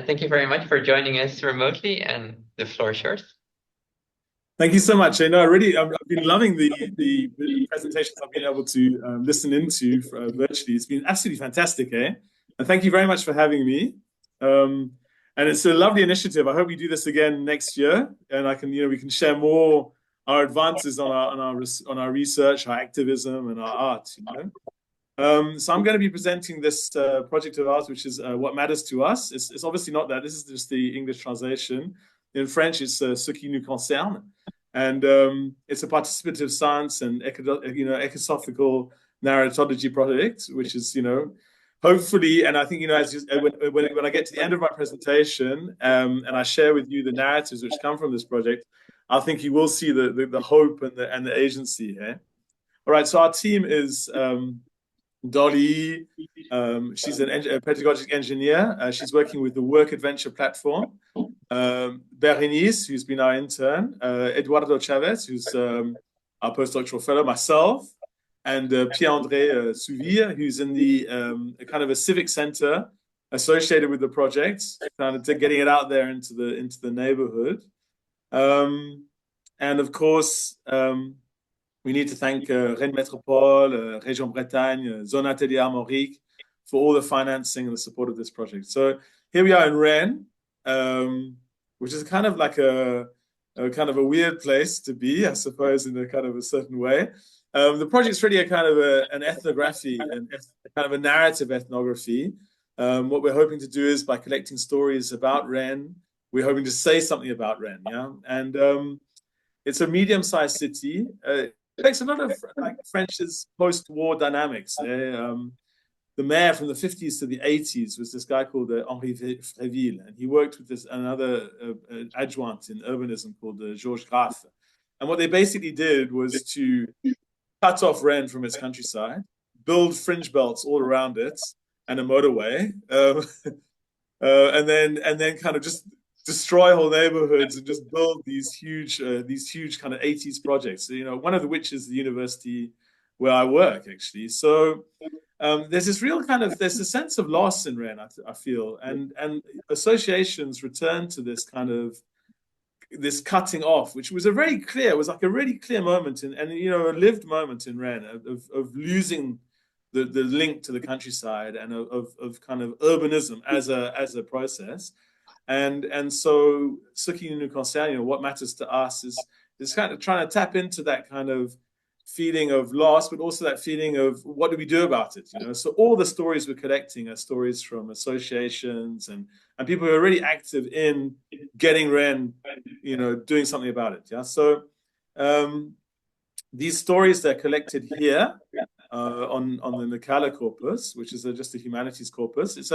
Thank you very much for joining us remotely, and the floor is yours. Thank you so much. I know, really, I've been loving the presentations I've been able to listen into virtually. It's been absolutely fantastic, eh? And thank you very much for having me. Um, and it's a lovely initiative. I hope we do this again next year, and we can share more our advances on our research, our activism, and our art. So I'm going to be presenting this project of ours, which is What Matters to Us. It's obviously not that. This is just the English translation. In French, it's Ce qui nous concerne. And it's a participative science and ecosophical narratology project, which is, hopefully, and I think, when I get to the end of my presentation and I share with you the narratives which come from this project, I think you will see the hope and the agency here. All right, so our team is Dolly. She's a pedagogic engineer. She's working with the Work Adventure platform. Berenice, who's been our intern. Eduardo Chavez, who's our postdoctoral fellow. Myself, and Pierre-André Souvir, who's in the kind of a civic center associated with the project, kind of getting it out there into the neighborhood. And of course, we need to thank Rennes Métropole, Région Bretagne, Zone Atelier Armorique for all the financing and the support of this project. So here we are in Rennes, which is kind of like a kind of a weird place to be, I suppose, in a kind of a certain way. The project's really a kind of an ethnography, and kind of a narrative ethnography. What we're hoping to do is, by collecting stories about Rennes, we're hoping to say something about Rennes, yeah? And it's a medium-sized city. It takes a lot of French's post-war dynamics. The mayor from the 50s to the 80s was this guy called Henri Fréville, and he worked with another adjunct in urbanism called Georges Graff. And what they basically did was to cut off Rennes from its countryside, build fringe belts all around it, and a motorway, and then kind of just destroy whole neighborhoods and just build these huge kind of 80s projects. So, one of which is the university where I work, actually. So there's a sense of loss in Rennes, I feel, and associations return to this kind of this cutting off, which was it was like a really clear moment and a lived moment in Rennes of losing the link to the countryside and of kind of urbanism as a process. And so Ce qui nous concerne, what matters to us is kind of trying to tap into that kind of feeling of loss, but also that feeling of what do we do about it? So all the stories we're collecting are stories from associations and people who are really active in getting Rennes, doing something about it. Yeah. So these stories, they're collected here on the Kelleher corpus, which is just a humanities corpus. It's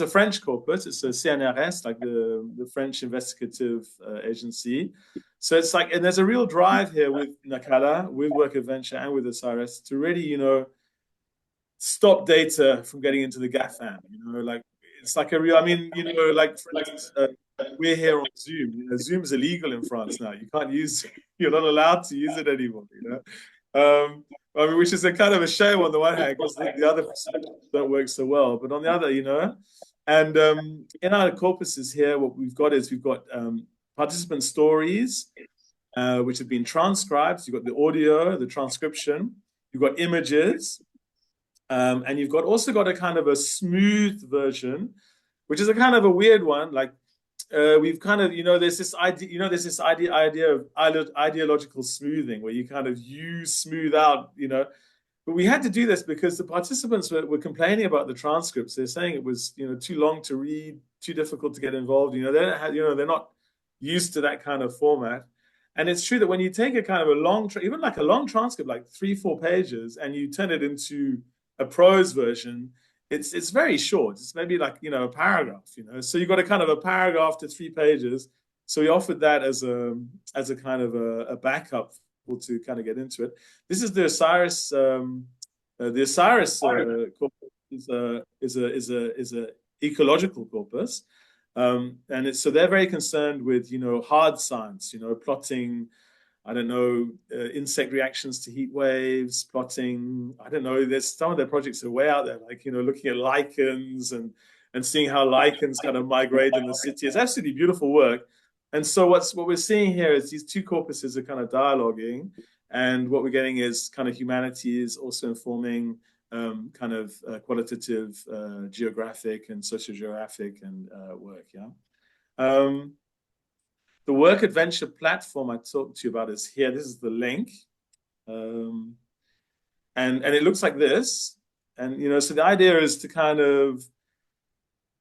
a French corpus. It's a CNRS, like the French investigative agency. So it's like, and there's a real drive here with Kelleher, with Work Adventure, and with the CRS to really, stop data from getting into the GAFAM. Like it's like a real. I mean, like for instance, we're here on Zoom. Zoom's illegal in France now. You can't use. You're not allowed to use it anymore. I mean, which is a kind of a shame on the one hand because the other don't work so well, but on the other, and in our corpuses here, what we've got participant stories, which have been transcribed. You've got the audio, the transcription. You've got images, and you've also got a kind of a smooth version, which is a kind of a weird one. Like we've kind of, there's this idea of ideological smoothing where you kind of smooth out, But we had to do this because the participants were complaining about the transcripts. They're saying it was, too long to read, too difficult to get involved. They're not used to that kind of format. And it's true that when you take a kind of even like a long transcript, like 3-4 pages, and you turn it into a prose version, it's very short. It's maybe like, a paragraph, So you've got a kind of a paragraph to 3 pages. So we offered that as a kind of a backup to kind of get into it. This is the Osiris. The Osiris corpus is a ecological corpus, and so they're very concerned with hard science, plotting. I don't know, insect reactions to heat waves, plotting. I don't know. There's some of their projects are way out there, like looking at lichens and and seeing how lichens kind of migrate in the city. It's absolutely beautiful work. And so what we're seeing here is these two corpuses are kind of dialoguing, and what we're getting is kind of humanities also informing kind of qualitative, geographic and sociogeographic and work. Yeah. The work adventure platform I talked to you about is here. This is the link. And it looks like this. And, so the idea is to kind of,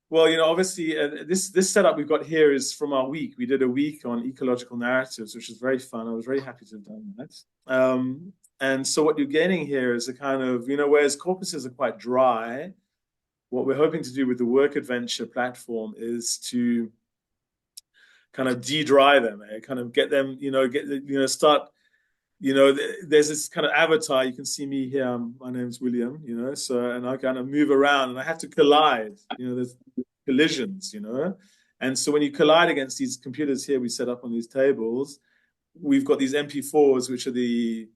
well, obviously this setup we've got here is from our week. We did a week on ecological narratives, which was very fun. I was very happy to have done that. And so what you're getting here is a kind of, whereas corpuses are quite dry, what we're hoping to do with the work adventure platform is to kind of de-dry them, kind of get them, start, there's this kind of avatar. You can see me here. My name's William, and I kind of move around and I have to collide, there's collisions, And so when you collide against these computers here, we set up on these tables, we've got these MP4s, which are the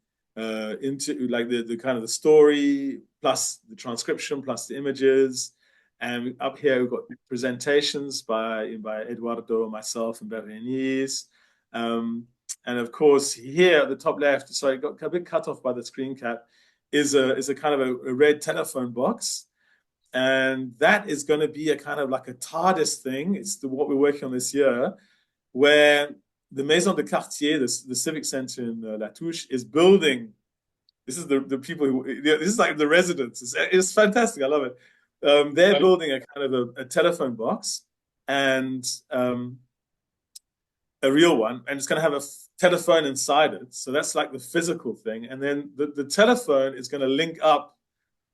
into like the kind of the story plus the transcription plus the images, and up here we've got presentations by Eduardo, myself, and Berenice, and of course here at the top left, sorry, got a bit cut off by the screen cap, is a kind of a red telephone box, and that is going to be a kind of like a TARDIS thing. It's what we're working on this year, where the Maison de Quartier, the civic center in La Touche, is building. This is the people who. This is like the residents. It's fantastic. I love it. They're building a kind of a telephone box, and a real one, and it's going to have a telephone inside it. So that's like the physical thing, and then the telephone is going to link up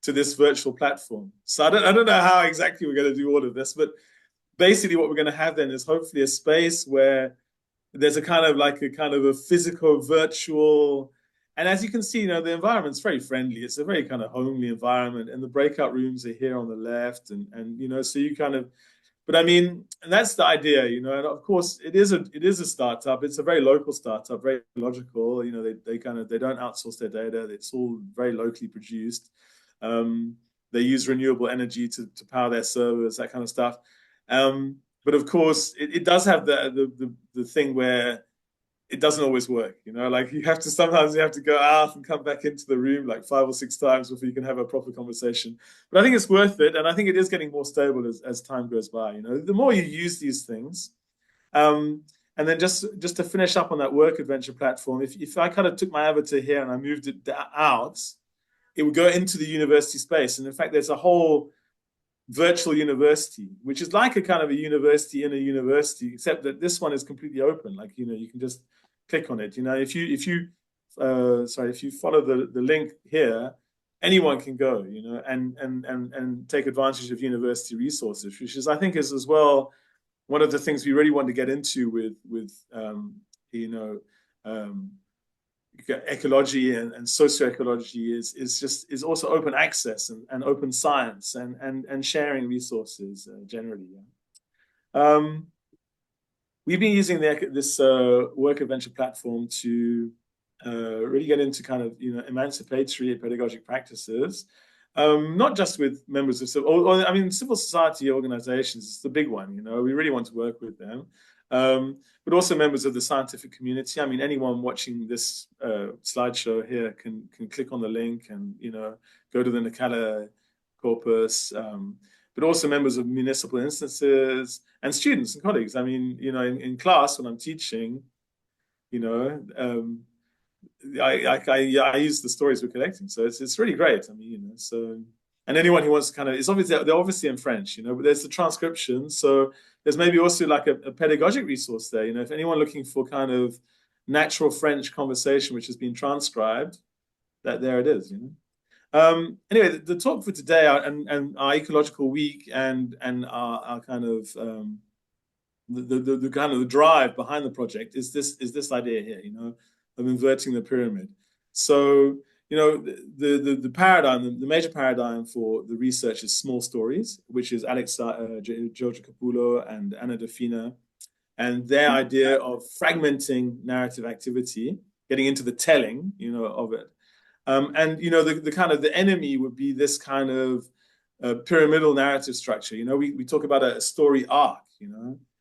to this virtual platform. So I don't know how exactly we're going to do all of this, but basically what we're going to have then is hopefully a space where there's a kind of a physical virtual, and as you can see, the environment's very friendly. It's a very kind of homely environment, and the breakout rooms are here on the left, and so you kind of, but I mean, and that's the idea, and of course it is a startup. It's a very local startup, very logical. They don't outsource their data. It's all very locally produced. They use renewable energy to power their servers, that kind of stuff. But of course, it does have the thing where it doesn't always work. Like sometimes you have to go out and come back into the room like 5 or 6 times before you can have a proper conversation. But I think it's worth it, and I think it is getting more stable as time goes by. The more you use these things, and then just to finish up on that work adventure platform, if I kind of took my avatar here and I moved it out, it would go into the university space. And in fact, there's a whole virtual university, which is like a kind of a university in a university, except that this one is completely open. Like, you can just click on it. If you follow the link here, anyone can go, and take advantage of university resources, which is, I think, is as well one of the things we really want to get into with ecology and socioecology is also open access and open science and sharing resources generally. Yeah. We've been using this work adventure platform to really get into kind of emancipatory pedagogic practices, not just with members of civil society organizations. It's the big one. We really want to work with them. But also members of the scientific community. I mean, anyone watching this slideshow here can click on the link and go to the Kelleher corpus. But also members of municipal instances and students and colleagues. I mean, in class when I'm teaching, I use the stories we're collecting, so it's really great. I mean, so. And anyone who wants to kind of, they're obviously in French, but there's the transcription. So there's maybe also like a pedagogic resource there. If anyone looking for kind of natural French conversation, which has been transcribed, there it is. Anyway, the talk for today and our ecological week and our kind of the kind of the drive behind the project is this idea here, of inverting the pyramid. So. The paradigm, the major paradigm for the research is small stories, which is Giorgio Capullo and Anna Defina, and their idea of fragmenting narrative activity, getting into the telling, of it. And the kind of the enemy would be this kind of pyramidal narrative structure. We talk about a story arc.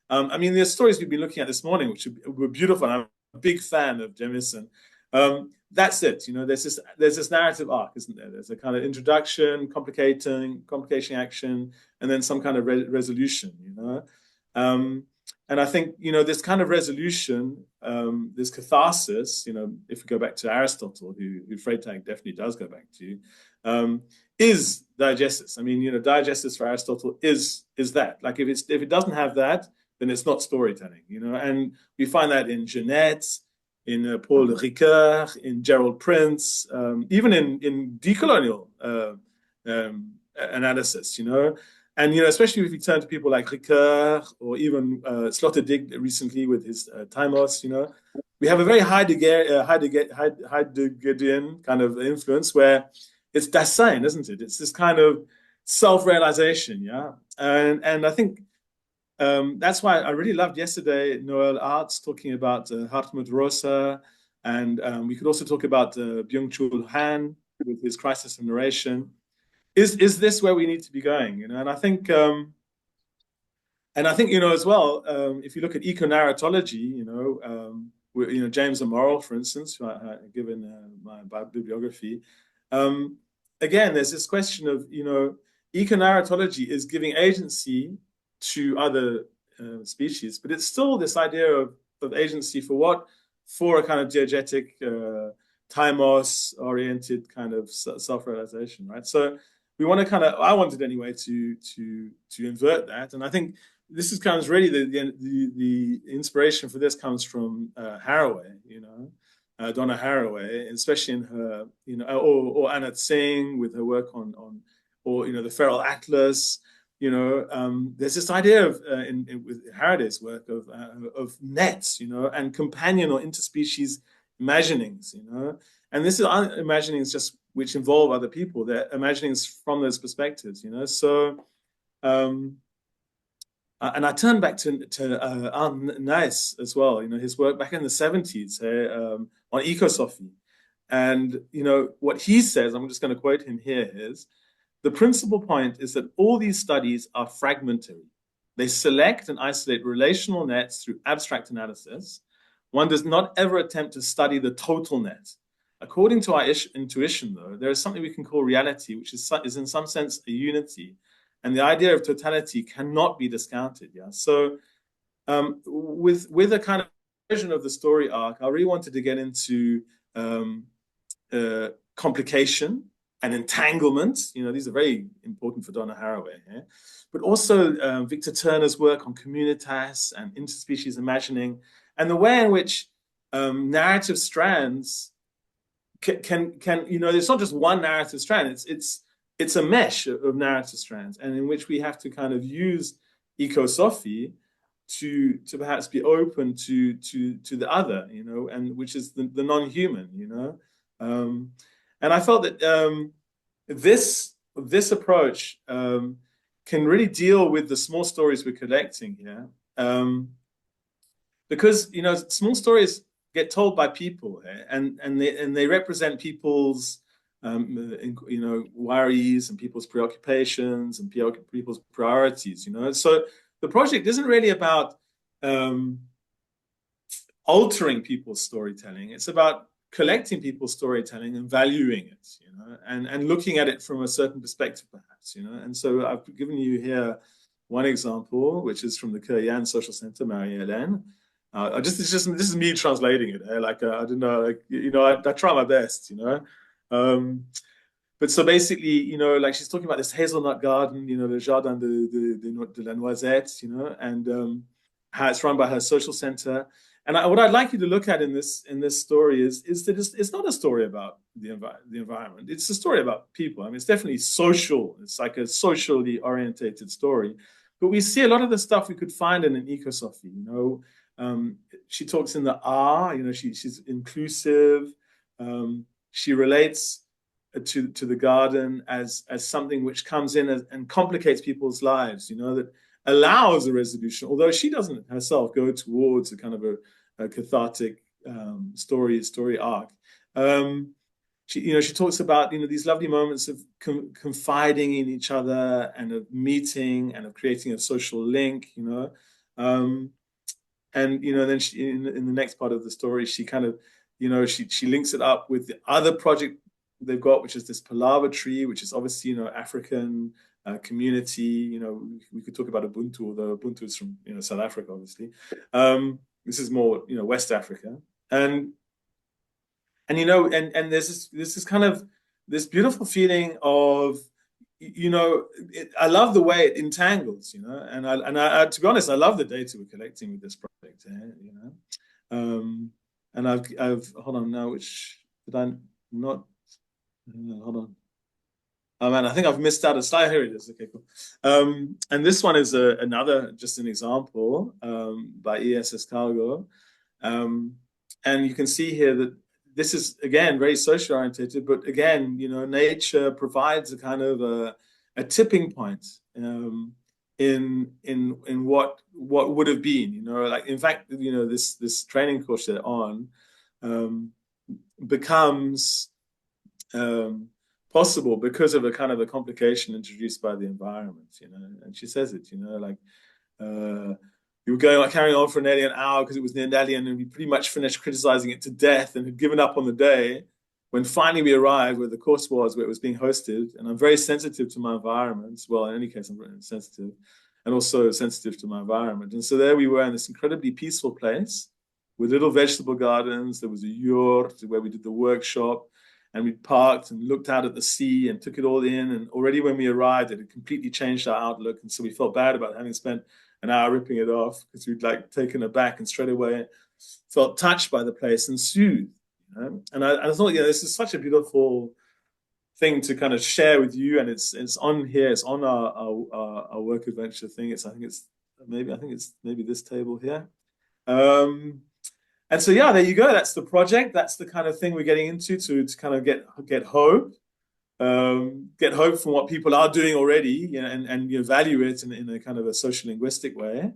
I mean, there's stories we've been looking at this morning, which were beautiful. And I'm a big fan of Jemison. That's it. There's this narrative arc, isn't there? There's a kind of introduction, complication action, and then some kind of resolution. And I think this kind of resolution, this catharsis. If we go back to Aristotle, who Freytag definitely does go back to, is diegesis. I mean, diegesis for Aristotle is that. Like if it doesn't have that, then it's not storytelling. And we find that in Jeanette, in Paul Ricoeur, in Gerald Prince, even in decolonial analysis. And especially if you turn to people like Ricoeur or even Sloterdijk recently with his Timos, we have a very Heideggerian kind of influence where it's Dasein, isn't it? It's this kind of self-realization, yeah. And I think that's why I really loved yesterday Noel Arts talking about Hartmut Rosa, and we could also talk about Byung-Chul Han with his crisis of narration. Is this where we need to be going? And I think as well, if you look at eco-narratology, James Amorel, for instance, who I've given my bibliography. Again, there's this question of, eco-narratology is giving agency to other species, but it's still this idea of agency for what? For a kind of diegetic, timos-oriented kind of self-realization, right? So we want to I wanted anyway to invert that, and I think this comes really the inspiration for this comes from Haraway, Donna Haraway, especially in her, or Anat Singh with her work on the Feral Atlas. There's this idea of with Haraday's work of nets, and companion or interspecies imaginings, and this is imaginings just which involve other people. They're imaginings from those perspectives, So, and I turn back to Arne Nys as well. His work back in the 70s on ecosophy, and what he says. I'm just going to quote him here. Is the principal point is that all these studies are fragmentary. They select and isolate relational nets through abstract analysis. One does not ever attempt to study the total net. According to our intuition, though, there is something we can call reality, which is in some sense a unity. And the idea of totality cannot be discounted. Yeah. So with a kind of version of the story arc, I really wanted to get into complication and entanglement. These are very important for Donna Haraway here. But also Victor Turner's work on communitas and interspecies imagining, and the way in which narrative strands can it's not just one narrative strand. It's a mesh of narrative strands, and in which we have to kind of use ecosophy to perhaps be open to the other, and which is the non-human, and I felt that this approach can really deal with the small stories we're collecting here, because small stories get told by people, and they represent people's worries and people's preoccupations and people's priorities. So the project isn't really about altering people's storytelling. It's about collecting people's storytelling and valuing it, and looking at it from a certain perspective, perhaps, And so I've given you here one example, which is from the Kelleher Social Center, Marie-Hélène. This is me translating it. I don't know, I try my best, But so basically, she's talking about this hazelnut garden, le jardin de la noisette, and how it's run by her social center. And what I'd like you to look at in this story is that it's not a story about the environment. It's a story about people. I mean, it's definitely social. It's like a socially orientated story. But we see a lot of the stuff we could find in an ecosophy. She talks in the R. She's inclusive. She relates to the garden as something which comes in and complicates people's lives. That allows a resolution, although she doesn't herself go towards a kind of a cathartic story arc. she talks about, these lovely moments of confiding in each other and of meeting and of creating a social link, and then in the next part of the story, she kind of, she links it up with the other project they've got, which is this palaver tree, which is obviously, African community. We could talk about Ubuntu, although Ubuntu is from, South Africa, obviously. This is more, West Africa, and and there's this kind of this beautiful feeling of, I love the way it entangles, and I to be honest, I love the data we're collecting with this project, and I've hold on now, which did I not? Hold on. Oh man, I think I've missed out a slide. Here it is. Okay, cool. And this one is another, just an example, by ESS Cargo. And you can see here that this is, again, very social oriented, but again, nature provides a kind of a tipping point in what would have been, like, in fact, this training course they're on becomes possible because of a kind of a complication introduced by the environment, and she says it, like, we were carrying on for nearly an hour because it was near Dalian, and we pretty much finished criticizing it to death and had given up on the day when finally we arrived where the course was, where it was being hosted. And I'm very sensitive to my environment. Well, in any case, I'm very sensitive, and also sensitive to my environment. And so there we were in this incredibly peaceful place with little vegetable gardens. There was a yurt where we did the workshop, and we parked and looked out at the sea and took it all in. And already when we arrived, it had completely changed our outlook. And so we felt bad about having spent an hour ripping it off because we'd like taken it back, and straight away felt touched by the place and soothed. And I thought, this is such a beautiful thing to kind of share with you. And it's on here. It's on our work adventure thing. I think it's maybe this table here. And so, there you go. That's the project. That's the kind of thing we're getting into to kind of get hope. Get hope from what people are doing already, and value it in a kind of a social linguistic way.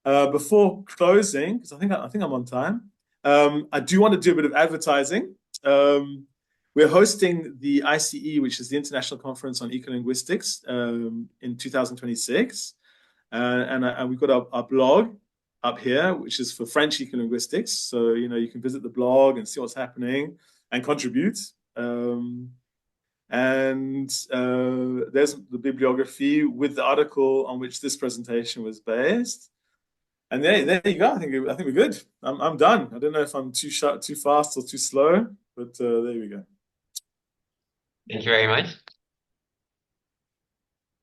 Before closing, because I think I'm on time, I do want to do a bit of advertising. We're hosting the ICE, which is the International Conference on Ecolinguistics, in 2026, and we've got our blog up here, which is for French ecolinguistics. So you can visit the blog and see what's happening and contribute. And there's the bibliography with the article on which this presentation was based. And there you go. I think we're good. I'm done. I don't know if I'm too fast or too slow, but there we go. Thank you very much.